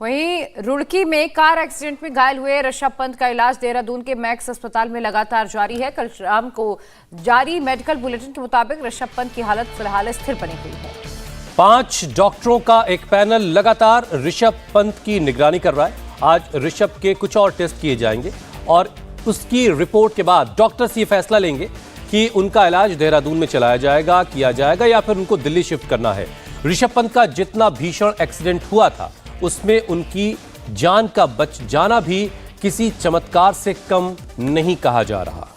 वहीं रुड़की में car accident में घायल हुए ऋषभ पंत का इलाज देहरादून के मैक्स अस्पताल में लगातार जारी है। कल शाम को जारी मेडिकल बुलेटिन के मुताबिक ऋषभ पंत की हालत फिलहाल स्थिर बनी हुई है। 5 डॉक्टरों का एक पैनल लगातार ऋषभ पंत की निगरानी कर रहा है। आज ऋषभ के कुछ और टेस्ट किए जाएंगे और उसकी रिपोर्ट के बाद डॉक्टर्स ये फैसला लेंगे कि उनका इलाज देहरादून में चलाया जाएगा, किया जाएगा या फिर उनको दिल्ली शिफ्ट करना है। ऋषभ पंत का जितना भीषण एक्सीडेंट हुआ था उसमें उनकी जान का बच जाना भी किसी चमत्कार से कम नहीं कहा जा रहा।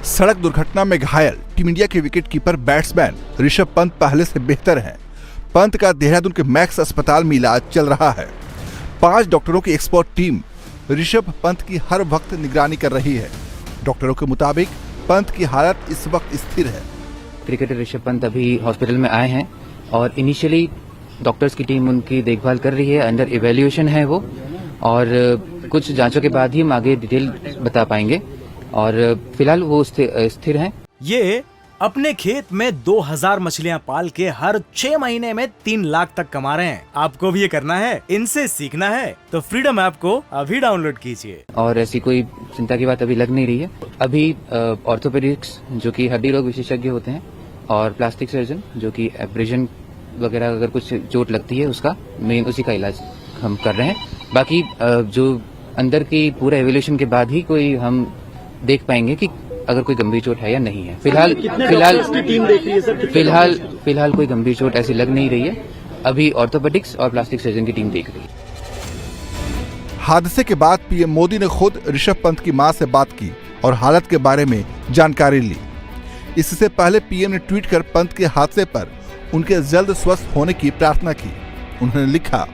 सड़क दुर्घटना में घायल टीम इंडिया के विकेटकीपर बैट्समैन ऋषभ पंत पहले से बेहतर हैं। पंत का देहरादून के मैक्स अस्पताल में इलाज चल रहा है। 5 डॉक्टरों की एक्सपर्ट टीम ऋषभ पंत की हर वक्त निगरानी कर रही है। डॉक्टरों के मुताबिक पंत की हालत इस वक्त स्थिर है। क्रिकेटर ऋषभ पंत अभी हॉस्पिटल में आए हैं और इनिशियली डॉक्टर्स की टीम उनकी देखभाल कर रही है। अंडर इवैल्यूएशन है वो, और कुछ जांचों के बाद ही हम आगे डिटेल बता पाएंगे और फिलहाल वो स्थिर हैं। ये अपने खेत में 2000 मछलियां पाल के हर 6 महीने में 3 लाख तक कमा रहे हैं। आपको भी ये करना है, इनसे सीखना है तो फ्रीडम ऐप को अभी डाउनलोड कीजिए। और ऐसी कोई चिंता की बात अभी लग नहीं रही है। अभी ऑर्थोपेडिक्स जो कि हड्डी रोग विशेषज्ञ होते हैं और प्लास्टिक सर्जन जो कि एब्रेजन वगैरह अगर कुछ चोट लगती है उसका मेन उसी का इलाज हम कर रहे हैं। बाकी जो अंदर की पूरा एवोल्यूशन के बाद ही कोई हम देख पाएंगे कि अगर कोई गंभीर चोट है या नहीं है। फिलहाल कोई गंभीर चोट ऐसी लग नहीं रही है। अभी ऑर्थोपेडिक्स और प्लास्टिक सर्जन की टीम देख रही है। हादसे के बाद पीएम मोदी ने खुद ऋषभ पंत की मां से बात की और हालत के बारे में जानकारी ली। इससे पहले पीएम ने ट्वीट कर पंत के हादसे पर उनके जल्द स्वस्थ होने की प्रार्थना की। उन्होंने लिखा,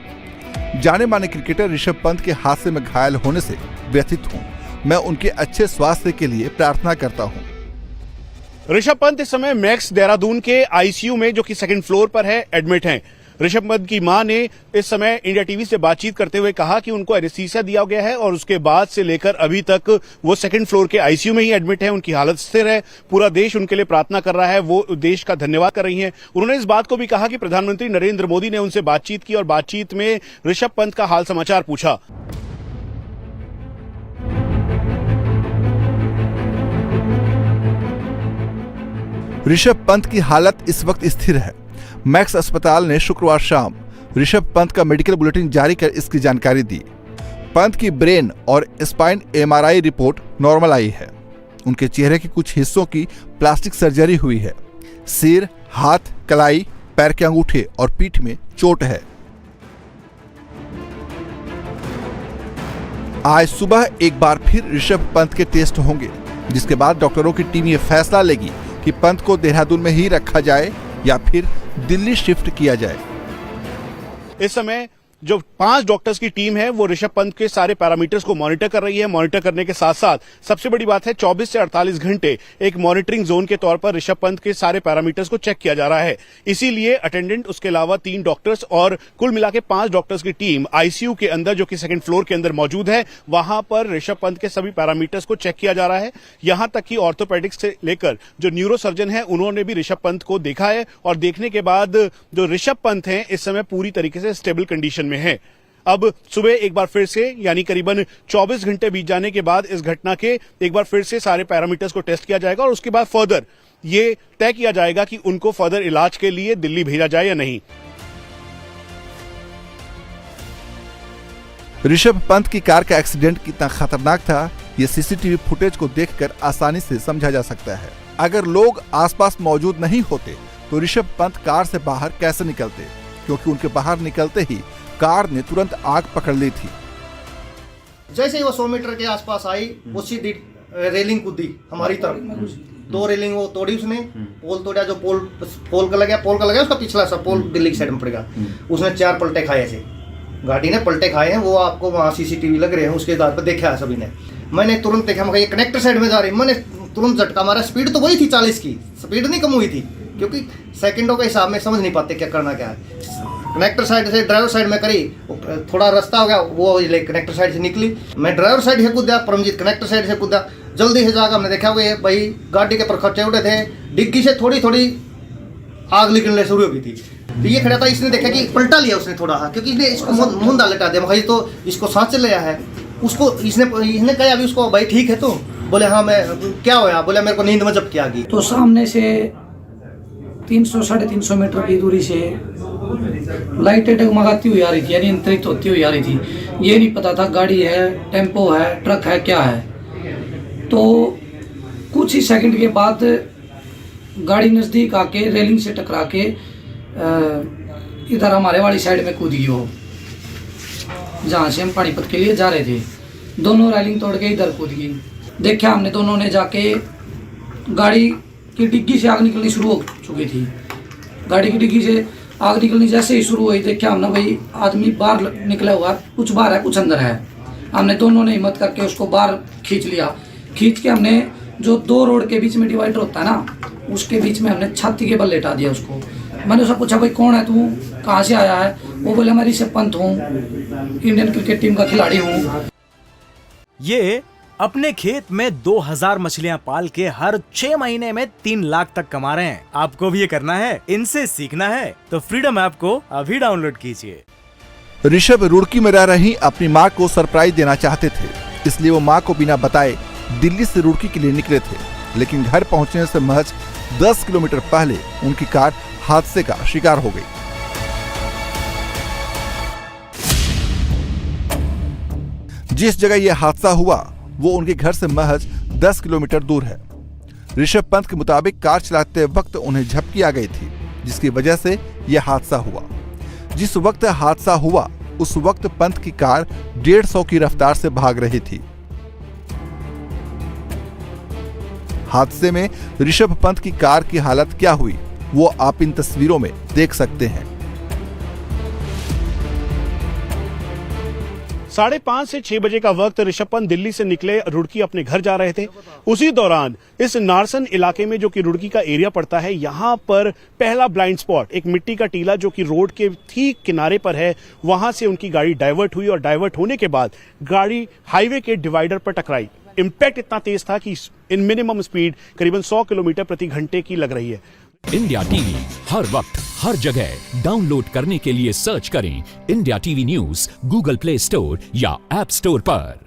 जाने माने क्रिकेटर ऋषभ पंत के हादसे में घायल होने से व्यथित हूँ। मैं उनके अच्छे स्वास्थ्य के लिए प्रार्थना करता हूं। ऋषभ पंत इस समय मैक्स देहरादून के आईसीयू में जो कि 2nd फ्लोर पर है एडमिट हैं। ऋषभ पंत की मां ने इस समय इंडिया टीवी से बातचीत करते हुए कहा कि उनको एनेस्थीसिया दिया गया है और उसके बाद से लेकर अभी तक वो 2nd फ्लोर के आईसीयू में ही एडमिट है। उनकी हालत स्थिर है। पूरा देश उनके लिए प्रार्थना कर रहा है। वो देश का धन्यवाद कर रही हैं। उन्होंने इस बात को भी कहा कि प्रधानमंत्री नरेंद्र मोदी ने उनसे बातचीत की और बातचीत में ऋषभ पंत का हाल समाचार पूछा। ऋषभ पंत की हालत इस वक्त स्थिर है। मैक्स अस्पताल ने शुक्रवार शाम ऋषभ पंत का मेडिकल बुलेटिन जारी कर इसकी जानकारी दी। पंत की ब्रेन और स्पाइन एमआरआई रिपोर्ट नॉर्मल आई है। उनके चेहरे के कुछ हिस्सों की प्लास्टिक सर्जरी हुई है। सिर, हाथ, कलाई, पैर के अंगूठे और पीठ में चोट है। आज सुबह एक बार फिर ऋषभ पंत के टेस्ट होंगे, जिसके बाद डॉक्टरों की टीम ये फैसला लेगी कि पंत को देहरादून में ही रखा जाए या फिर दिल्ली शिफ्ट किया जाए। इस समय जो 5 डॉक्टर्स की टीम है वो ऋषभ पंत के सारे पैरामीटर्स को मॉनिटर कर रही है। मॉनिटर करने के साथ साथ सबसे बड़ी बात है 24 से 48 घंटे एक मॉनिटरिंग जोन के तौर पर ऋषभ पंत के सारे पैरामीटर्स को चेक किया जा रहा है। इसीलिए अटेंडेंट, उसके अलावा 3 डॉक्टर्स और कुल मिला के 5 डॉक्टर्स की टीम आईसीयू के अंदर जो कि 2nd फ्लोर के अंदर मौजूद है, वहां पर ऋषभ पंत के सभी पैरामीटर्स को चेक किया जा रहा है। यहां तक कि ऑर्थोपेडिक्स से लेकर जो न्यूरो सर्जन है उन्होंने भी ऋषभ पंत को देखा है और देखने के बाद जो ऋषभ पंत है इस समय पूरी तरीके से स्टेबल कंडीशन में है। अब सुबह एक बार फिर से यानी करीबन 24 घंटे बीत जाने के बाद इस घटना के एक बार फिर से सारे पैरामीटर्स को टेस्ट किया जाएगा और उसके बाद फर्दर ये तय किया जाएगा कि उनको फर्दर इलाज के लिए दिल्ली भेजा जाए या नहीं। ऋषभ पंत की कार का एक्सीडेंट कितना खतरनाक था, ये सीसीटीवी फुटेज को देखकर आसानी से समझा जा सकता है। अगर लोग आसपास मौजूद नहीं होते तो ऋषभ पंत कार से बाहर कैसे निकलते, क्योंकि उनके बाहर निकलते ही कार ने तुरंत आग पकड़ ली थी। जैसे ही वो 100 मीटर के आसपास आई वो सीधी रेलिंग कूदी हमारी तरफ। 2 रेलिंग वो तोड़ी उसने, पोल तोड़ा। जो पोल का लगा उसका पिछला सा पोल दिल्ली की साइड में पड़ेगा। उसने 4 पलटे खाए, ऐसे गाड़ी ने पलटे खाए हैं। वो आपको वहाँ सीसीटीवी लग रहे हैं, उसके आधार पर देखा है सभी ने। मैंने तुरंत देखा, मैं ये कनेक्टर साइड में जा रही, मैंने तुरंत झटका मारा। स्पीड तो वही थी 40 की, स्पीड नहीं कम हुई थी, क्योंकि सेकंडों के हिसाब में समझ नहीं पाते क्या करना क्या है। कनेक्टर साइड से ड्राइवर साइड में करी, थोड़ा रास्ता हो गया, वो कनेक्टर साइड से निकली। मैं ड्राइवर साइड से कूदा, परमजीत कनेक्टर साइड से कूदा। जल्दी से जाकर हमने देखा वो भाई गाड़ी के पर खर्चे उठे थे, डिग्गी से थोड़ी थोड़ी आग निकलने शुरू हो गई थी। तो ये खड़ा था, इसने देखा कि पलटा लिया उसने थोड़ा सा, क्योंकि इसने इसको मुंडा लटा दिया, भाई तो इसको सांस चल रहा है। उसको इसने कहा अभी उसको, भाई ठीक है तो बोले हाँ मैं क्या होया, बोले मेरे को नींद में झपकी आ गई। तो सामने से 300-350 मीटर की दूरी से लाइटें डगमगाती हुई आ रही थी, यानी नियंत्रित होती हुई आ रही थी। ये नहीं पता था गाड़ी है, टेम्पो है, ट्रक है, क्या है। तो कुछ ही सेकंड के बाद गाड़ी नज़दीक आके रेलिंग से टकरा के इधर हमारे वाली साइड में कूद गई वो, जहाँ से हम पानीपत के लिए जा रहे थे। दोनों रेलिंग तोड़ के इधर कूद गई। देखा हमने, दोनों ने जाके गाड़ी की डिग्गी से आग निकलनी शुरू हो चुकी थी। गाड़ी की डिग्गी से आग निकलनी जैसे ही शुरू हुई, देखा हमने भाई आदमी बाहर निकला हुआ, कुछ बाहर है कुछ अंदर है। हमने दोनों ने हिम्मत करके उसको बाहर खींच लिया। खींच के हमने जो 2 रोड के बीच में डिवाइडर होता है ना, उसके बीच में हमने छाती के बल लेटा दिया उसको। मैंने उससे पूछा भाई कौन है तू, कहाँ से आया है? वो बोला मैं ऋषभ पंत हूँ, इंडियन क्रिकेट टीम का खिलाड़ी हूँ। ये अपने खेत में 2000 मछलियां पाल के हर 6 महीने में 3 लाख तक कमा रहे हैं। आपको भी ये करना है, इनसे सीखना है तो फ्रीडम ऐप को अभी डाउनलोड कीजिए। ऋषभ रुड़की में रह रही अपनी मां को सरप्राइज देना चाहते थे, इसलिए वो मां को बिना बताए दिल्ली से रुड़की के लिए निकले थे। लेकिन घर पहुंचने से महज 10 किलोमीटर पहले उनकी कार हादसे का शिकार हो गई। जिस जगह यह हादसा हुआ वो उनके घर से महज 10 किलोमीटर दूर है। ऋषभ पंत के मुताबिक कार चलाते वक्त उन्हें झपकी आ गई थी, जिसकी वजह से यह हादसा हुआ। जिस वक्त हादसा हुआ उस वक्त पंत की कार 150 की रफ्तार से भाग रही थी। हादसे में ऋषभ पंत की कार की हालत क्या हुई वो आप इन तस्वीरों में देख सकते हैं। 5:30 से 6 बजे का वक्त ऋषभ पंत दिल्ली से निकले, रुड़की अपने घर जा रहे थे। उसी दौरान इस नारसन इलाके में, जो कि रुड़की का एरिया पड़ता है, यहाँ पर पहला ब्लाइंड स्पॉट, एक मिट्टी का टीला जो कि रोड के ठीक किनारे पर है, वहां से उनकी गाड़ी डाइवर्ट हुई और डाइवर्ट होने के बाद गाड़ी हाईवे के डिवाइडर पर टकराई। इंपैक्ट इतना तेज था कि इन मिनिमम स्पीड करीबन 100 किलोमीटर प्रति घंटे की लग रही है। इंडिया टीवी हर वक्त हर जगह डाउनलोड करने के लिए सर्च करें India TV news Google play store या ऐप स्टोर पर।